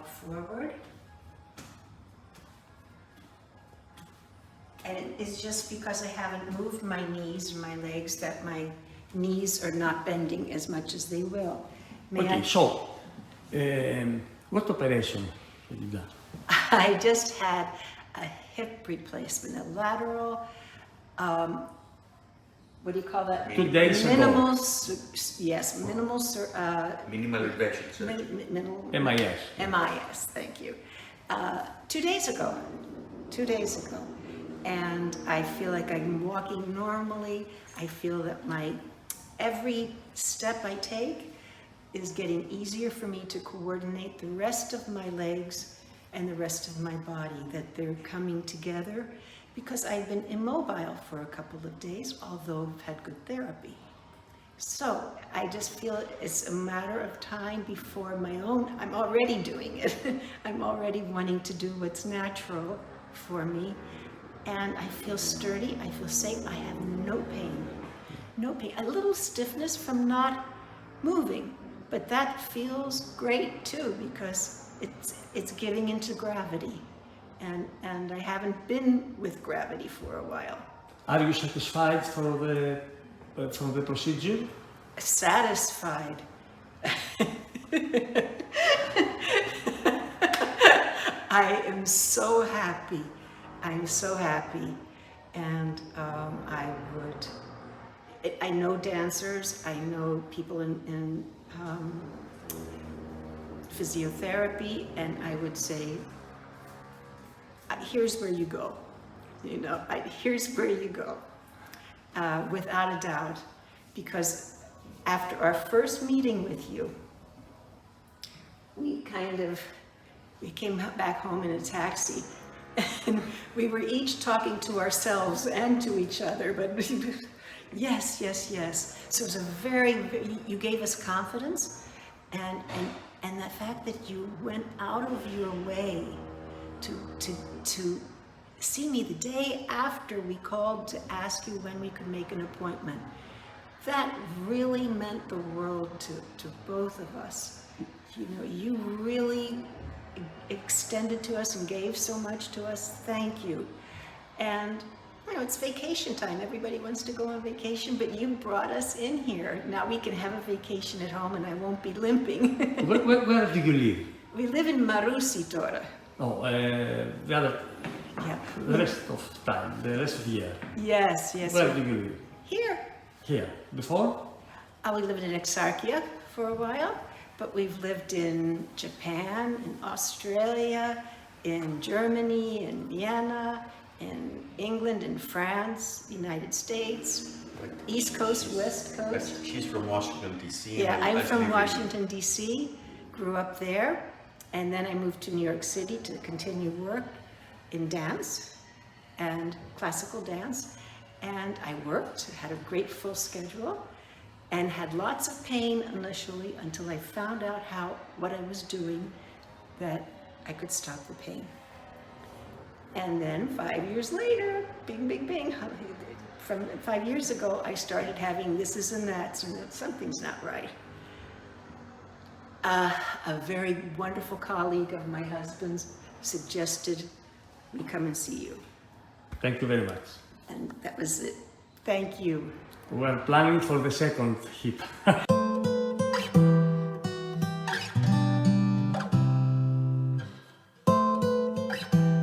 walk forward. And it's just because I haven't moved my knees or my legs that my knees are not bending as much as they will. So, what operation have you done? I just had a hip replacement, a lateral, what do you call that? 2 days ago. Minimal Injection surgery. MIS. MIS, thank you. 2 days ago. And I feel like I'm walking normally. I feel that every step I take is getting easier for me to coordinate the rest of my legs and the rest of my body, that they're coming together, because I've been immobile for a couple of days, although I've had good therapy. So I just feel it's a matter of time before I'm already doing it. I'm already wanting to do what's natural for me. And I feel sturdy, I feel safe, I have no pain. A little stiffness from not moving, but that feels great too, because it's giving into gravity. And I haven't been with gravity for a while. Are you satisfied from the procedure? Satisfied. I am so happy. I'm so happy. And I know dancers, I know people in physiotherapy, and I would say, here's where you go. Here's where you go, without a doubt. Because after our first meeting with you, we came back home in a taxi, and we were each talking to ourselves and to each other, but yes. So it was you gave us confidence, and the fact that you went out of your way to see me the day after we called to ask you when we could make an appointment. That really meant the world to both of us. You really extended to us and gave so much to us. Thank you. And it's vacation time. Everybody wants to go on vacation, but you brought us in here. Now we can have a vacation at home and I won't be limping. Where do you live? We live in Marusitora. Oh, the rest of time, the rest of the year. Yes. Where do you live? Here. Before? We lived in Exarchia for a while, but we've lived in Japan, in Australia, in Germany, in Vienna, in England, in France, United States, East Coast, West Coast. She's from Washington, D.C. Yeah, I'm from Washington, D.C., grew up there, and then I moved to New York City to continue work in dance and classical dance. And I worked, had a great full schedule, and had lots of pain initially until I found out what I was doing, that I could stop the pain. And then 5 years later, bing, from 5 years ago, I started having thises and that's, and something's not right. A very wonderful colleague of my husband's suggested we come and see you. Thank you very much. And that was it. Thank you. We're planning for the second hip.